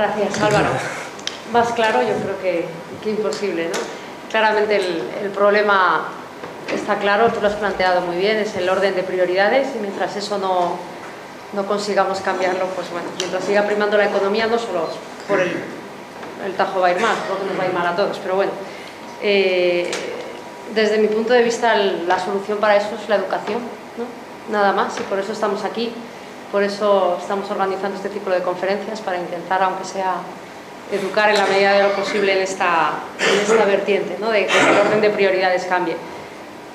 Gracias, Álvaro. Más claro, yo creo que imposible, ¿no? Claramente el problema está claro, tú lo has planteado muy bien, es el orden de prioridades, y mientras eso no consigamos cambiarlo, pues bueno, mientras siga primando la economía, no solo por el Tajo va a ir mal, porque nos va a ir mal a todos, pero bueno, desde mi punto de vista la solución para eso es la educación, ¿no? Nada más, y por eso estamos aquí, por eso estamos organizando este tipo de conferencias, para intentar, aunque sea, educar en la medida de lo posible en esta vertiente, ¿no? De que el orden de prioridades cambie.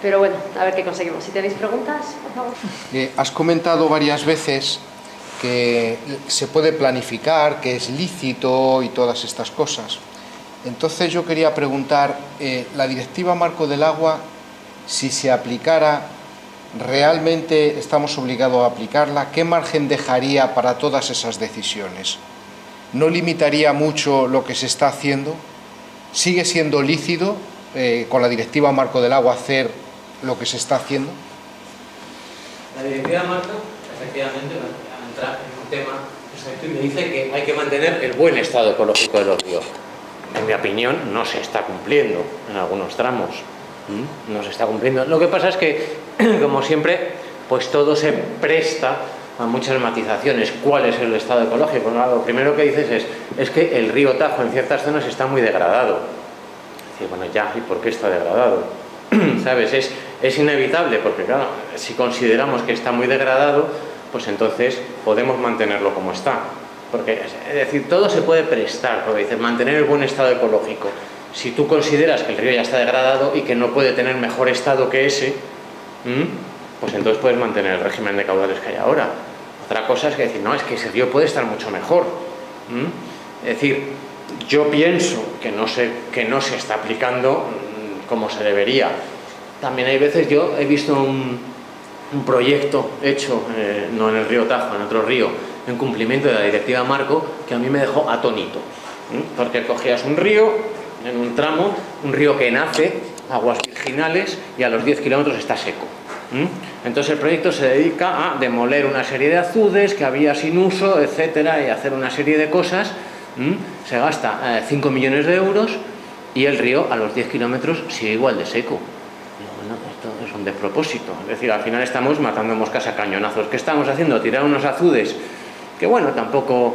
Pero bueno, a ver qué conseguimos. Si tenéis preguntas, por favor. Has comentado varias veces que se puede planificar, que es lícito y todas estas cosas. Entonces yo quería preguntar, la Directiva Marco del Agua, si se aplicara, ¿realmente estamos obligados a aplicarla? ¿Qué margen dejaría para todas esas decisiones? ¿No limitaría mucho lo que se está haciendo? ¿Sigue siendo lícito con la Directiva Marco del Agua hacer lo que se está haciendo? La Directiva Marco, efectivamente, entra en un tema exacto y me dice que hay que mantener el buen estado ecológico de los ríos. En mi opinión, no se está cumpliendo en algunos tramos. No se está cumpliendo. Lo que pasa es que, como siempre, pues todo se presta a muchas matizaciones. ¿Cuál es el estado ecológico? Lo primero que dices es que el río Tajo en ciertas zonas está muy degradado. Es decir, bueno, ya, ¿y por qué está degradado? ¿Sabes? Es inevitable, porque claro, si consideramos que está muy degradado, pues entonces podemos mantenerlo como está. Porque, es decir, todo se puede prestar, porque dices, mantener el buen estado ecológico. Si tú consideras que el río ya está degradado y que no puede tener mejor estado que ese, pues entonces puedes mantener el régimen de caudales que hay ahora. Otra cosa es que decir, no, es que ese río puede estar mucho mejor. Es decir, yo pienso que no se está aplicando como se debería. También hay veces, yo he visto un proyecto hecho, no en el río Tajo, en otro río, en cumplimiento de la Directiva Marco, que a mí me dejó atónito. Porque cogías un río, en un tramo, un río que nace, aguas virginales, y a los 10 kilómetros está seco. Entonces el proyecto se dedica a demoler una serie de azudes que había sin uso, etcétera, y hacer una serie de cosas. Se gasta 5 millones de euros y el río a los 10 kilómetros sigue igual de seco. Bueno, esto es un despropósito. Es decir, al final estamos matando moscas a cañonazos. ¿Qué estamos haciendo? Tirar unos azudes que, bueno, tampoco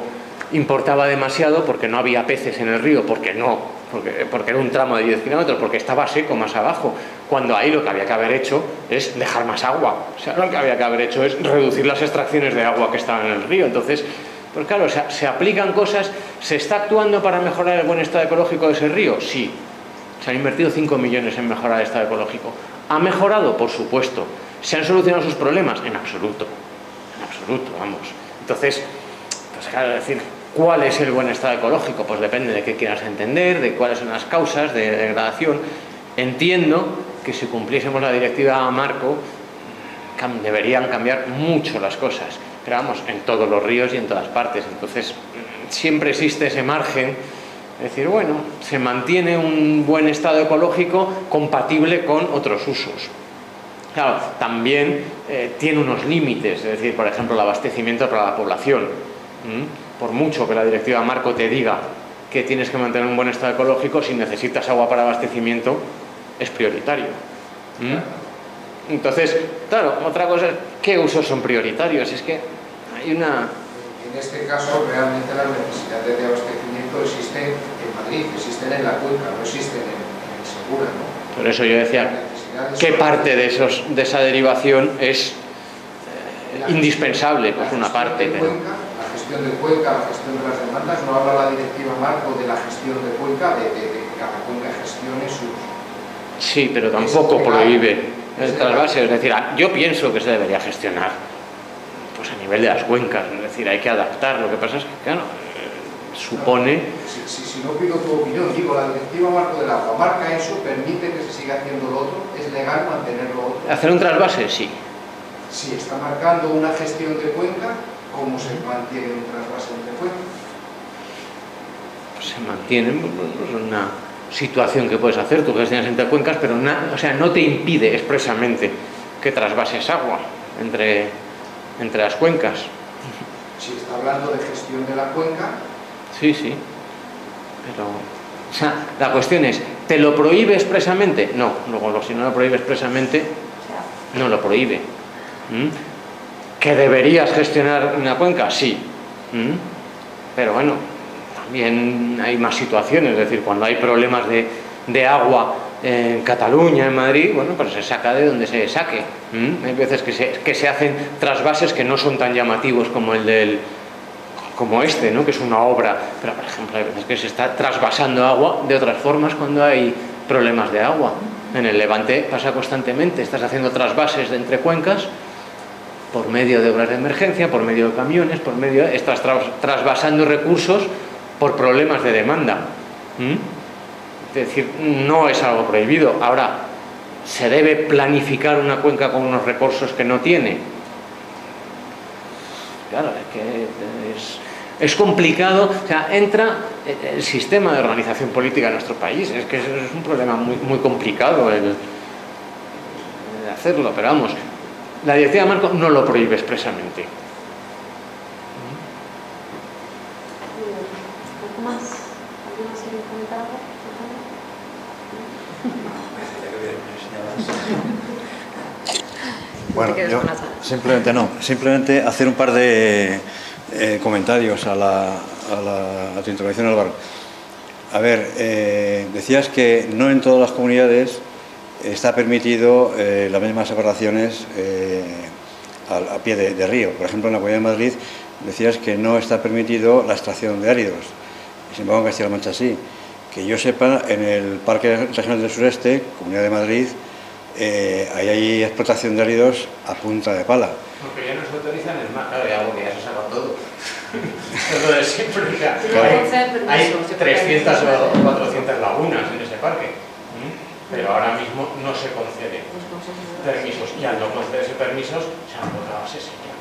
importaba demasiado porque no había peces en el río, porque era un tramo de 10 kilómetros, porque estaba seco más abajo, cuando ahí lo que había que haber hecho es dejar más agua. O sea, lo que había que haber hecho es reducir las extracciones de agua que estaban en el río. Entonces, pues claro, se aplican cosas. ¿Se está actuando para mejorar el buen estado ecológico de ese río? Sí. Se han invertido 5 millones en mejorar el estado ecológico. ¿Ha mejorado? Por supuesto. ¿Se han solucionado sus problemas? En absoluto. En absoluto, vamos. Entonces, pues claro, decir, ¿cuál es el buen estado ecológico? Pues depende de qué quieras entender, de cuáles son las causas de degradación. Entiendo que si cumpliésemos la Directiva Marco, deberían cambiar mucho las cosas. Pero vamos, en todos los ríos y en todas partes. Entonces, siempre existe ese margen. Es decir, bueno, se mantiene un buen estado ecológico compatible con otros usos. Claro, también tiene unos límites. Es decir, por ejemplo, el abastecimiento para la población. Por mucho que la Directiva Marco te diga que tienes que mantener un buen estado ecológico, si necesitas agua para abastecimiento, es prioritario. Entonces, claro, otra cosa es qué usos son prioritarios. Es que hay una... En este caso, realmente las necesidades de abastecimiento existen en Madrid, existen en la Cuenca, no existen en Segura, ¿no? Por eso yo decía, ¿qué parte de esa derivación es indispensable? Pues una parte. La gestión de Cuenca, la gestión de las demandas, no habla la Directiva Marco de la gestión de Cuenca, de que cada cuenca gestione sus... Sí, pero tampoco prohíbe el trasvase. Es decir, yo pienso que se debería gestionar pues a nivel de las cuencas, es decir, hay que adaptar. Lo que pasa es que, claro, supone... Si no pido tu opinión, digo, la Directiva Marco del Agua marca eso, permite que se siga haciendo lo otro, ¿es legal mantener lo otro? ¿Hacer un trasvase? Sí. Si está marcando una gestión de cuenca, ¿cómo se mantiene un trasvase entre cuencas? Se mantiene una situación que puedes hacer, tú gestionas entre cuencas, pero no te impide expresamente que trasvases agua entre las cuencas. Si está hablando de gestión de la cuenca, Sí, sí. Pero, o sea, la cuestión es, ¿te lo prohíbe expresamente? No. Luego, si no lo prohíbe expresamente, no lo prohíbe. ¿Que deberías gestionar una cuenca? Sí. Pero bueno, también hay más situaciones. Es decir, cuando hay problemas de agua en Cataluña, en Madrid, bueno, pues se saca de donde se saque. Hay veces que se hacen trasvases que no son tan llamativos como como este, ¿no? Que es una obra, pero por ejemplo hay veces que se está trasvasando agua de otras formas cuando hay problemas de agua. En el Levante pasa constantemente, estás haciendo trasvases de entre cuencas por medio de obras de emergencia, por medio de camiones, estás trasvasando recursos por problemas de demanda. Es decir, no es algo prohibido. Ahora, ¿se debe planificar una cuenca con unos recursos que no tiene? Claro, es que es complicado. O sea, entra el sistema de organización política de nuestro país. Es que es un problema muy, muy complicado el hacerlo, pero vamos, la directiva marco no lo prohíbe expresamente. ¿Algo más? ¿Alguien más quiere comentar algo? Bueno, yo simplemente hacer un par de comentarios a tu intervención, Álvaro. A ver, decías que no en todas las comunidades está permitido las mismas separaciones a pie de río. Por ejemplo, en la Comunidad de Madrid decías que no está permitido la extracción de áridos. Sin embargo, en Castilla-La Mancha sí. Que yo sepa, en el Parque Regional del Sureste, Comunidad de Madrid, ahí hay explotación de áridos a punta de pala. Porque ya no se autorizan el mar, claro, ya porque ya se ha sacado todo. Es lo de siempre, o sea, hay 300 o 400 lagunas en ese parque, pero ahora mismo no se conceden permisos, y al no concederse permisos se han botado a ese señor.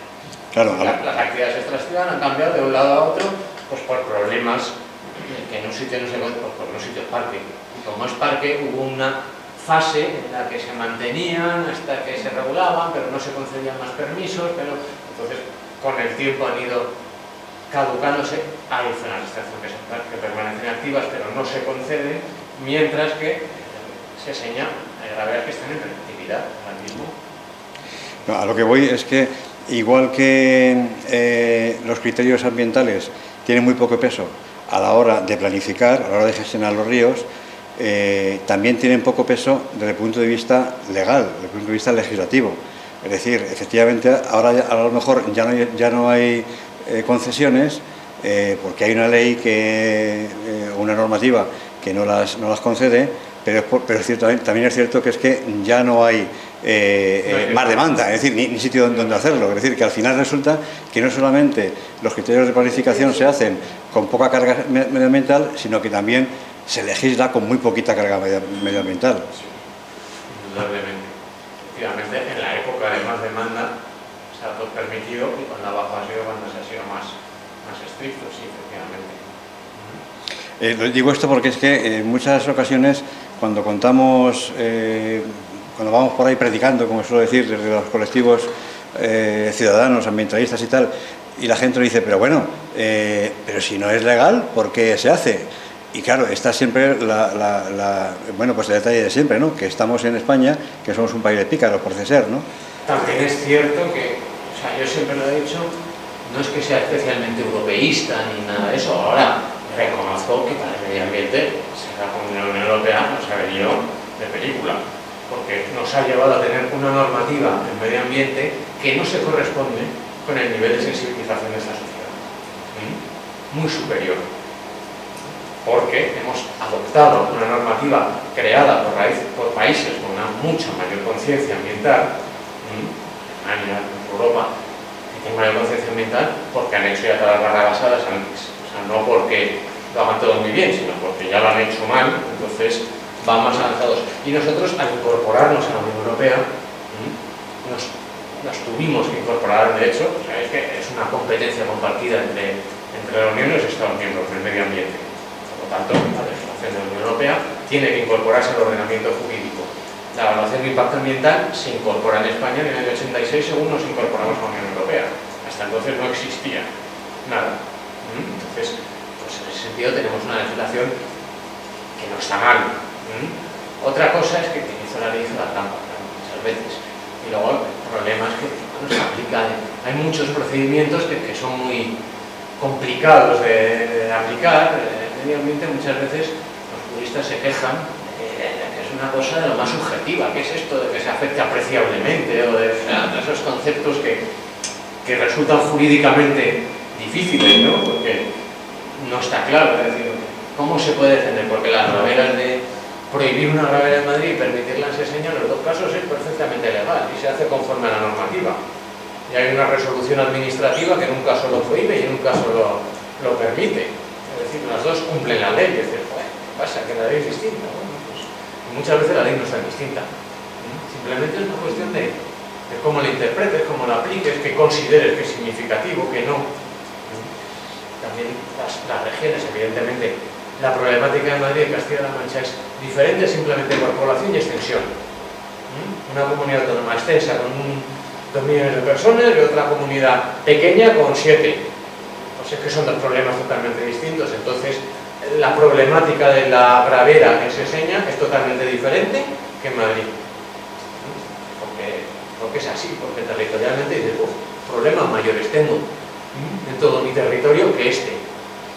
Claro, Las actividades extractivas han cambiado de un lado a otro, pues por problemas que en un sitio no se concede, pues porque un sitio es parque. Y como es parque, hubo una fase en la que se mantenían hasta que se regulaban, pero no se concedían más permisos, pero entonces con el tiempo han ido caducándose. Hay zonas de extracción que permanecen activas, pero no se conceden, mientras que se señala la verdad es que están en permitividad ahora mismo. No, a lo que voy es que igual que los criterios ambientales tienen muy poco peso a la hora de planificar, a la hora de gestionar los ríos, también tienen poco peso desde el punto de vista legal, desde el punto de vista legislativo. Es decir, efectivamente, ahora a lo mejor ya no hay concesiones porque hay una ley, una normativa que no las concede, pero también es cierto que es que ya no hay más demanda, es decir, ni sitio donde hacerlo. Es decir, que al final resulta que no solamente los criterios de planificación se hacen con poca carga medioambiental, sino que también se legisla con muy poquita carga medioambiental. Sí, indudablemente. Efectivamente, en la época de más demanda se ha todo permitido, y cuando abajo ha sido cuando se ha sido más estricto, sí, efectivamente. Digo esto porque es que en muchas ocasiones, cuando contamos, cuando vamos por ahí predicando, como suelo decir, desde los colectivos ciudadanos, ambientalistas y tal, y la gente nos dice, pero bueno, pero si no es legal, ¿por qué se hace? Y claro, está siempre bueno, pues el detalle de siempre, ¿no? Que estamos en España, que somos un país de pícaros, por ser, ¿no? También es cierto que, o sea, yo siempre lo he dicho, no es que sea especialmente europeísta ni nada de eso. Ahora reconozco que para el medio ambiente la Unión Europea nos ha venido de película, porque nos ha llevado a tener una normativa en medio ambiente que no se corresponde con el nivel de sensibilización de esta sociedad, muy superior, porque hemos adoptado una normativa creada por países con una mucha mayor conciencia ambiental, Alemania, Europa, que tiene mayor conciencia ambiental, porque han hecho ya todas las barrabasadas antes. O sea, no porque lo hagan todo muy bien, sino porque ya lo han hecho mal, entonces van más avanzados. Y nosotros, al incorporarnos a la Unión Europea, nos tuvimos que incorporar, de hecho, o sea, es que es una competencia compartida entre la Unión y los Estados miembros del medio ambiente. Por lo tanto, la legislación de la Unión Europea tiene que incorporarse al ordenamiento jurídico. La evaluación de impacto ambiental se incorpora en España en el año 86 según nos incorporamos a la Unión Europea. Hasta entonces no existía nada. Entonces, pues ese sentido tenemos una legislación que no está mal. Otra cosa es que quien hizo la ley hizo la trampa, claro, muchas veces. Y luego el problema es que no se aplica. Hay muchos procedimientos que son muy complicados de aplicar. En el medio ambiente muchas veces los juristas se quejan que es una cosa de lo más subjetiva, que es esto de que se afecte apreciablemente o de esos conceptos que resultan jurídicamente difíciles, ¿no? Porque no está claro, es decir, ¿cómo se puede defender? Porque las raberas de prohibir una rabera en Madrid y permitirla en Seseña, en los dos casos es perfectamente legal y se hace conforme a la normativa. Y hay una resolución administrativa que en un caso lo prohíbe y en un caso lo permite. Es decir, las dos cumplen la ley. Es decir, ¿qué pasa? Que la ley es distinta. Bueno, pues muchas veces la ley no es tan distinta. Simplemente es una cuestión de cómo la interpretes, cómo la apliques, que consideres que es significativo, que no. También las regiones, evidentemente, la problemática de Madrid y Castilla-La Mancha es diferente simplemente por población y extensión. Una comunidad autónoma extensa con 2 millones de personas y otra comunidad pequeña con 7. Pues es que son dos problemas totalmente distintos. Entonces, la problemática de la gravera en Seseña es totalmente diferente que en Madrid. Porque es así, porque territorialmente dices, problemas mayores tengo en todo mi territorio que este.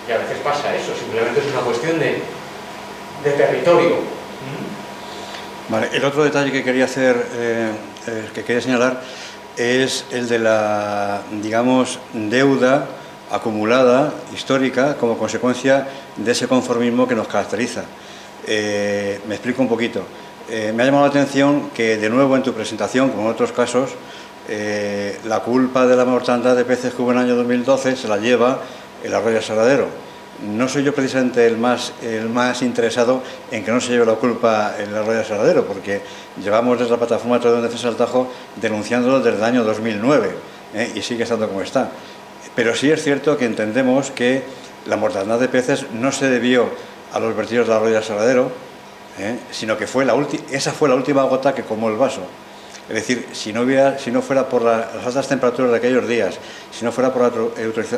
Y a veces pasa eso, simplemente es una cuestión de territorio. Vale, el otro detalle que quería señalar es el de la, digamos, deuda acumulada, histórica, como consecuencia de ese conformismo que nos caracteriza. Me explico un poquito. Me ha llamado la atención que, de nuevo, en tu presentación, como en otros casos, la culpa de la mortandad de peces que hubo en el año 2012 se la lleva el arroyo Saladero. No soy yo precisamente el más interesado en que no se lleve la culpa el arroyo Saladero, porque llevamos desde la plataforma de defensa del Tajo denunciándolo desde el año 2009 y sigue estando como está. Pero sí es cierto que entendemos que la mortandad de peces no se debió a los vertidos del arroyo Saladero, sino que esa fue la última gota que colmó el vaso. Es decir, si no fuera por las altas temperaturas de aquellos días, si no fuera por la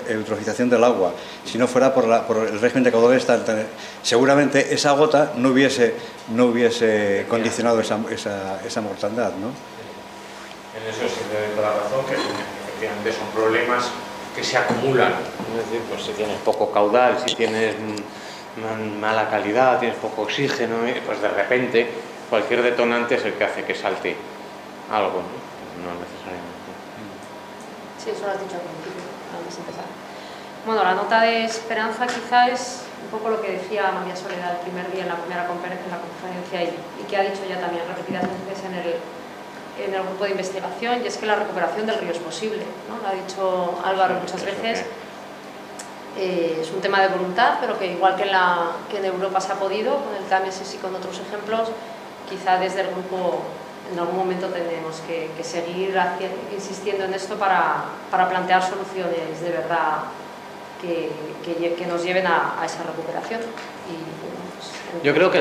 eutrofización del agua, si no fuera por el régimen de caudales, seguramente esa gota no hubiese condicionado esa mortandad, ¿no? En eso sí te doy la razón, que efectivamente son problemas que se acumulan. Es decir, pues si tienes poco caudal, si tienes mala calidad, tienes poco oxígeno, pues de repente cualquier detonante es el que hace que salte algo, no necesariamente. Sí, eso lo has dicho al principio, vamos a empezar. Bueno, la nota de esperanza quizá es un poco lo que decía María Soledad el primer día en la primera conferencia y que ha dicho ya también repetidas veces en el grupo de investigación, y es que la recuperación del río es posible, ¿no? Lo ha dicho Álvaro muchas veces. Es un tema de voluntad, pero que igual que en Europa se ha podido, con el Támesis y con otros ejemplos, quizá desde el grupo en algún momento tenemos que seguir insistiendo en esto para plantear soluciones de verdad que nos lleven a esa recuperación. Y, bueno, pues, yo creo que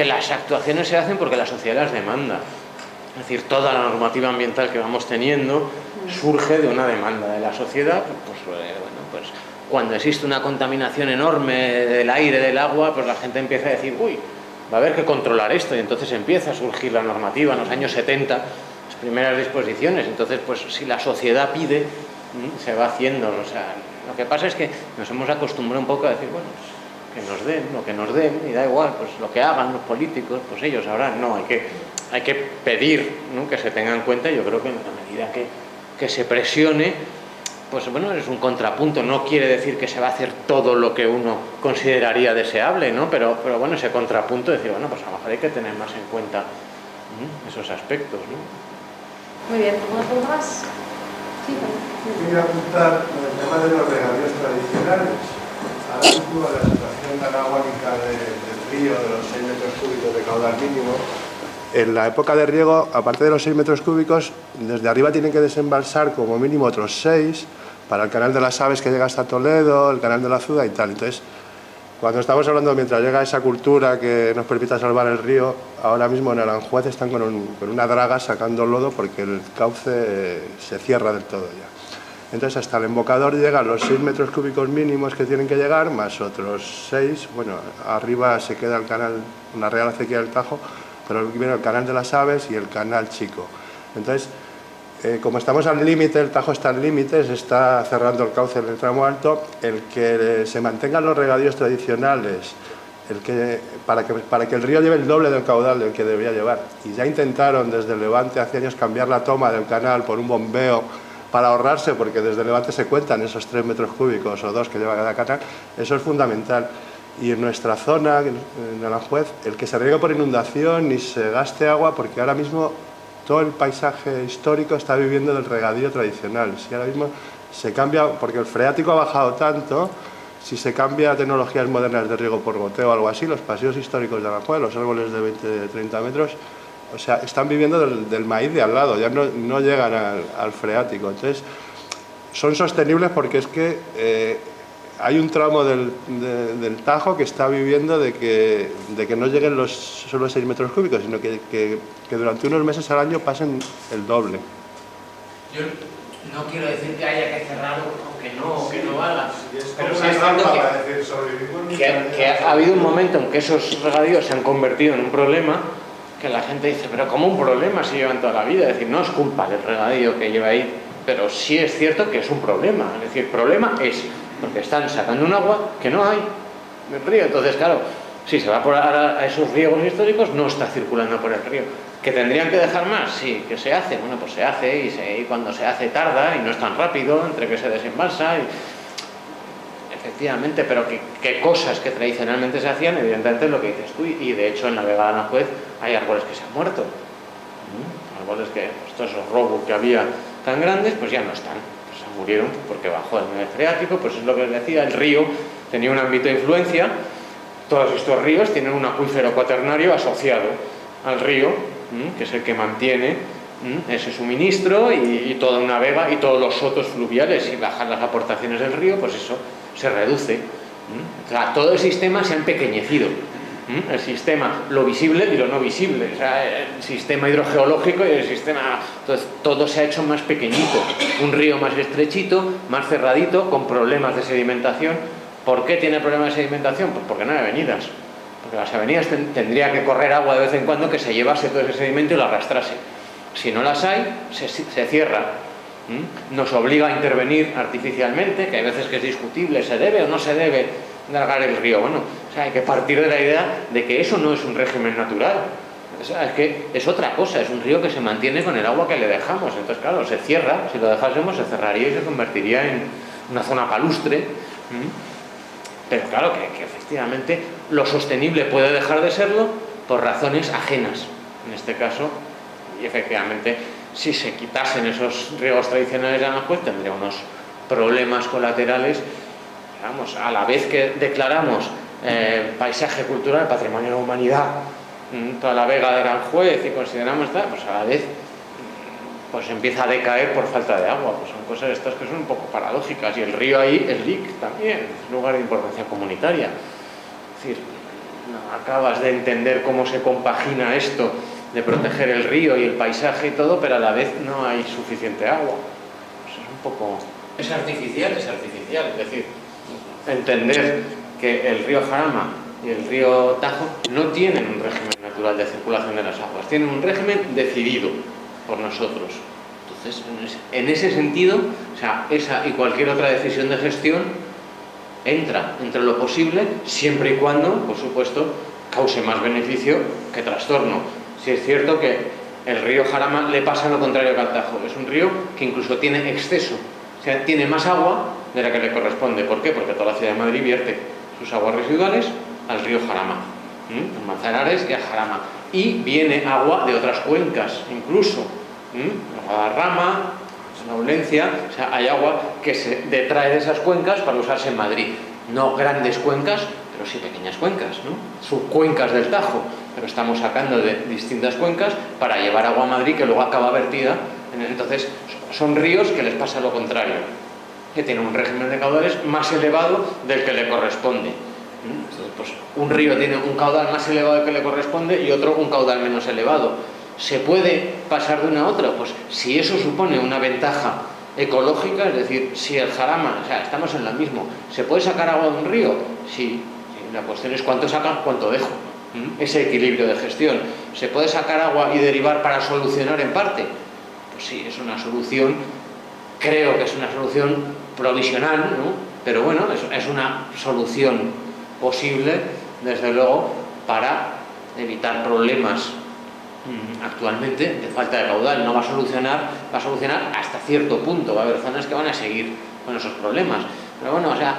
las actuaciones se hacen porque la sociedad las demanda. Es decir, toda la normativa ambiental que vamos teniendo surge de una demanda de la sociedad. Pues cuando existe una contaminación enorme del aire, del agua, pues la gente empieza a decir, uy, va a haber que controlar esto, y entonces empieza a surgir la normativa en los años 70, las primeras disposiciones. Entonces, pues si la sociedad pide, se va haciendo. O sea, lo que pasa es que nos hemos acostumbrado un poco a decir, bueno, pues, que nos den lo que nos den, y da igual, pues lo que hagan los políticos, pues ellos sabrán. No, hay que pedir, ¿no?, que se tenga en cuenta. Yo creo que en la medida que se presione, pues bueno, es un contrapunto. No quiere decir que se va a hacer todo lo que uno consideraría deseable, ¿no? Pero bueno, ese contrapunto de decir, bueno, pues a lo mejor hay que tener más en cuenta esos aspectos, ¿no? Muy bien, ¿alguna pregunta más? Sí, Quería apuntar con el tema de los regadíos tradicionales. Ahora mismo la situación tan agónica del río, de los 6 metros cúbicos de caudal mínimo, en la época de riego, aparte de los 6 metros cúbicos, desde arriba tienen que desembalsar como mínimo otros 6 para el canal de las Aves que llega hasta Toledo, el canal de la Azuda y tal. Entonces, cuando estamos hablando, mientras llega esa cultura que nos permita salvar el río, ahora mismo en Aranjuez están con una draga sacando lodo porque el cauce se cierra del todo ya. Entonces hasta el embocador llegan los 6 metros cúbicos mínimos que tienen que llegar, más otros 6, bueno, arriba se queda el canal, una real acequia del Tajo, pero viene el canal de las Aves y el canal chico. Entonces, como estamos al límite, el Tajo está al límite, se está cerrando el cauce en el tramo alto, el que se mantengan los regadíos tradicionales, para que el río lleve el doble del caudal del que debería llevar. Y ya intentaron desde el Levante hace años cambiar la toma del canal por un bombeo para ahorrarse, porque desde el Levante se cuentan esos 3 metros cúbicos o 2 que lleva cada canal. Eso es fundamental. Y en nuestra zona, en Aranjuez, el que se riegue por inundación ni se gaste agua, porque ahora mismo todo el paisaje histórico está viviendo del regadío tradicional. Si ahora mismo se cambia, porque el freático ha bajado tanto, si se cambia a tecnologías modernas de riego por goteo o algo así, los paseos históricos de Aranjuez, los árboles de 20-30 metros, o sea, están viviendo del maíz de al lado, ya no llegan al freático. Entonces, son sostenibles porque es que hay un tramo del Tajo que está viviendo de que no lleguen solo 6 metros cúbicos, sino que durante unos meses al año pasen el doble. Yo no quiero decir que haya que cerrarlo o que no valga, pero sí es es cierto que ha habido un momento en que esos regadíos se han convertido en un problema, que la gente dice, pero ¿cómo un problema si llevan toda la vida? Es decir, no es culpa del regadío que lleva ahí, pero sí es cierto que es un problema. Es decir, el problema es porque están sacando un agua que no hay en el río. Entonces, claro, si se va por a esos riegos históricos, no está circulando por el río. ¿Que tendrían que dejar más? Sí, que se hace. Bueno, pues se hace y cuando se hace tarda y no es tan rápido entre que se desembalsa. Efectivamente, pero que cosas que tradicionalmente se hacían, evidentemente es lo que dices tú. Y de hecho en la Vega de Aranjuez hay árboles que se han muerto. Árboles que, pues, todos esos robos que había tan grandes, pues ya no están. Pues se murieron porque bajó el nivel freático. Pues es lo que les decía, el río tenía un ámbito de influencia. Todos estos ríos tienen un acuífero cuaternario asociado al río, que es el que mantiene ese suministro y toda una vega y todos los sotos fluviales. Si bajan las aportaciones del río, pues eso se reduce. O sea, todo el sistema se ha empequeñecido. El sistema, lo visible y lo no visible. O sea, el sistema hidrogeológico y el sistema... Entonces, todo se ha hecho más pequeñito. Un río más estrechito, más cerradito, con problemas de sedimentación. ¿Por qué tiene problemas de sedimentación? Pues porque no hay avenidas. Porque las avenidas tendría que correr agua de vez en cuando que se llevase todo ese sedimento y lo arrastrase. Si no las hay, se cierra. Nos obliga a intervenir artificialmente, que hay veces que es discutible, ¿se debe o no se debe largar el río? Bueno, o sea, hay que partir de la idea de que eso no es un régimen natural. O sea, es que es otra cosa, es un río que se mantiene con el agua que le dejamos. Entonces, claro, se cierra, si lo dejásemos se cerraría y se convertiría en una zona palustre. Pero claro que efectivamente lo sostenible puede dejar de serlo por razones ajenas, en este caso, y efectivamente si se quitasen esos riegos tradicionales de Aranjuez tendría unos problemas colaterales. Vamos, a la vez que declaramos paisaje cultural, patrimonio de la humanidad, toda la Vega de Aranjuez y consideramos tal, pues a la vez pues empieza a decaer por falta de agua. Pues son cosas estas que son un poco paradójicas, y el río ahí es LIC también, es lugar de importancia comunitaria. Es decir, no acabas de entender cómo se compagina esto de proteger el río y el paisaje y todo, pero a la vez no hay suficiente agua. Pues es un poco... Es artificial, es decir, entender que el río Jarama y el río Tajo no tienen un régimen natural de circulación de las aguas, tienen un régimen decidido por nosotros. Entonces, en ese sentido, o sea, esa y cualquier otra decisión de gestión entra entre lo posible, siempre y cuando, por supuesto, cause más beneficio que trastorno. Si es cierto que el río Jarama le pasa lo contrario que al Tajo, es un río que incluso tiene exceso, o sea, tiene más agua de la que le corresponde. ¿Por qué? Porque toda la ciudad de Madrid vierte sus aguas residuales al río Jarama, a Manzanares y a Jarama, y viene agua de otras cuencas incluso, la Guadarrama, la Aulencia, o sea, hay agua que se detrae de esas cuencas para usarse en Madrid. No grandes cuencas, pero sí pequeñas cuencas, ¿no? Subcuencas del Tajo, pero estamos sacando de distintas cuencas para llevar agua a Madrid que luego acaba vertida. Entonces, son ríos que les pasa lo contrario, que tienen un régimen de caudales más elevado del que le corresponde. Entonces, pues, un río tiene un caudal más elevado del que le corresponde y otro un caudal menos elevado. ¿Se puede pasar de una a otra? Pues si eso supone una ventaja ecológica, es decir, si el jarama, o sea, estamos en lo mismo, ¿se puede sacar agua de un río? Sí, la cuestión es cuánto sacan, cuánto dejo. Ese equilibrio de gestión. ¿Se puede sacar agua y derivar para solucionar en parte? Pues sí, es una solución, creo que es una solución provisional, ¿no? Pero bueno, es una solución posible, desde luego, para evitar problemas actualmente de falta de caudal. No va a solucionar hasta cierto punto. Va a haber zonas que van a seguir con esos problemas. Pero bueno, o sea,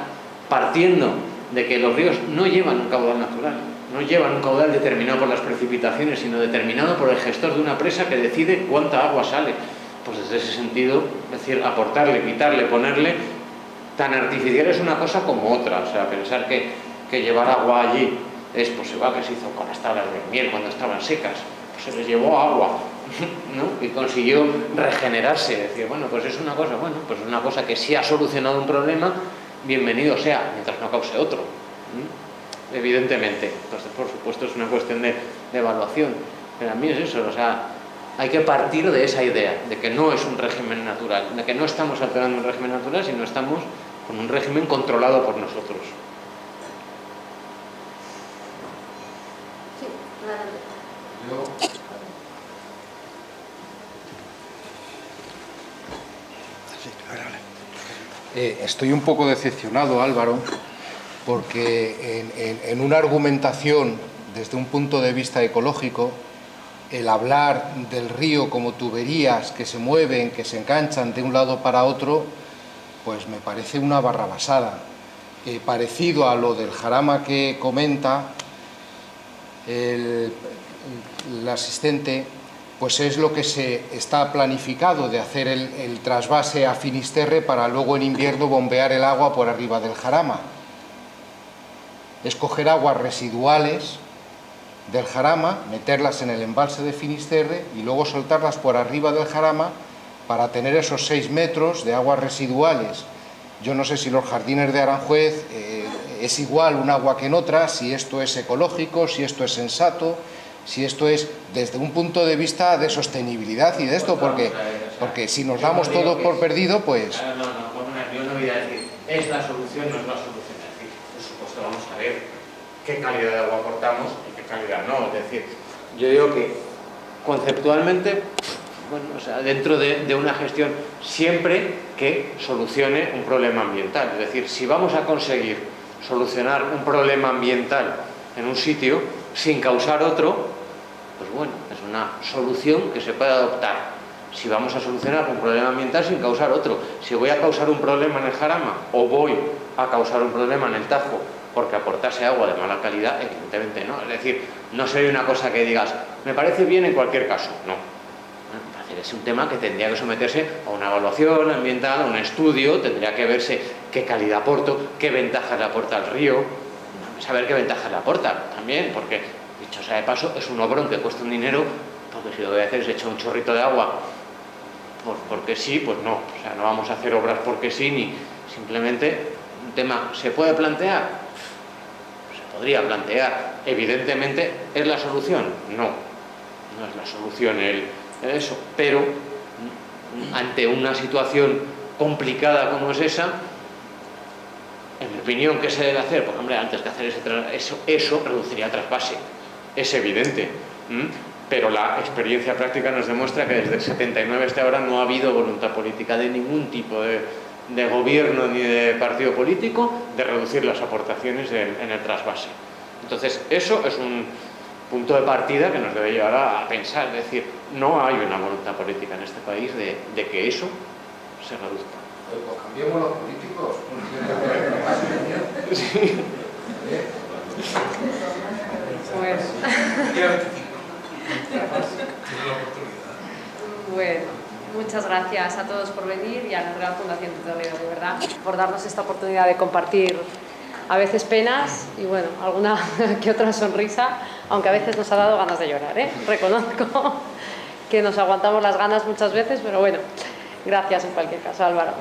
partiendo de que los ríos no llevan un caudal natural, no llevan un caudal determinado por las precipitaciones, sino determinado por el gestor de una presa que decide cuánta agua sale. Pues desde ese sentido, es decir, aportarle, quitarle, ponerle, tan artificial es una cosa como otra. O sea, pensar que llevar agua allí es, pues igual que se hizo con las tablas de miel cuando estaban secas, pues se les llevó agua, ¿no? Y consiguió regenerarse. Decir, bueno, pues es una cosa, bueno, pues es una cosa que sí ha solucionado un problema, bienvenido sea, mientras no cause otro. Evidentemente. Entonces, por supuesto, es una cuestión de evaluación. Pero a mí es eso, o sea, hay que partir de esa idea, de que no es un régimen natural, de que no estamos alterando un régimen natural, sino estamos con un régimen controlado por nosotros. Sí, adelante. Estoy un poco decepcionado, Álvaro, porque en una argumentación desde un punto de vista ecológico, el hablar del río como tuberías que se mueven, que se enganchan de un lado para otro, pues me parece una barrabasada. Parecido a lo del jarama que comenta el asistente, pues es lo que se está planificado de hacer el trasvase a Finisterre para luego en invierno bombear el agua por arriba del jarama. Es coger aguas residuales del jarama, meterlas en el embalse de Finisterre y luego soltarlas por arriba del jarama para tener esos 6 metros de aguas residuales. Yo no sé si los jardines de Aranjuez es igual un agua que en otra, si esto es ecológico, si esto es sensato, si esto es desde un punto de vista de sostenibilidad y de esto, porque si nos damos todo por perdido, pues... No, yo no voy a decir, es la solución, no es la solución. Es decir, por supuesto, vamos a ver qué calidad de agua aportamos y qué calidad no. Es decir, yo digo que conceptualmente, bueno, o sea, dentro de una gestión, siempre que solucione un problema ambiental. Es decir, si vamos a conseguir solucionar un problema ambiental en un sitio sin causar otro, pues bueno, es una solución que se puede adoptar. Si vamos a solucionar un problema ambiental sin causar otro, si voy a causar un problema en el jarama o voy a causar un problema en el Tajo porque aportase agua de mala calidad, evidentemente no. Es decir, no sería una cosa que digas, me parece bien en cualquier caso, no. Es un tema que tendría que someterse a una evaluación ambiental, a un estudio, tendría que verse qué calidad aporto, qué ventajas le aporta al río, saber qué ventajas le aporta también, porque, dicho sea de paso, es un obrón que cuesta un dinero, porque si lo que voy a hacer es echar un chorrito de agua porque sí, pues no. O sea, no vamos a hacer obras porque sí, ni simplemente un tema. ¿Se puede plantear? Se podría plantear. Evidentemente, ¿es la solución? No, no es la solución eso, pero ante una situación complicada como es esa, en mi opinión, ¿qué se debe hacer? Pues hombre, antes de hacer eso reduciría el trasvase, es evidente, pero la experiencia práctica nos demuestra que desde el 79 hasta ahora no ha habido voluntad política de ningún tipo de gobierno ni de partido político de reducir las aportaciones en el trasvase. Entonces, eso es un punto de partida que nos debe llevar a pensar, es decir, no hay una voluntad política en este país de que eso se reduzca. Pues cambiemos los políticos. Sí. Bueno, muchas gracias a todos por venir y a la Real Fundación de Toledo, de verdad, por darnos esta oportunidad de compartir a veces penas y bueno, alguna que otra sonrisa, aunque a veces nos ha dado ganas de llorar, ¿eh? Reconozco que nos aguantamos las ganas muchas veces, pero bueno, gracias en cualquier caso, Álvaro.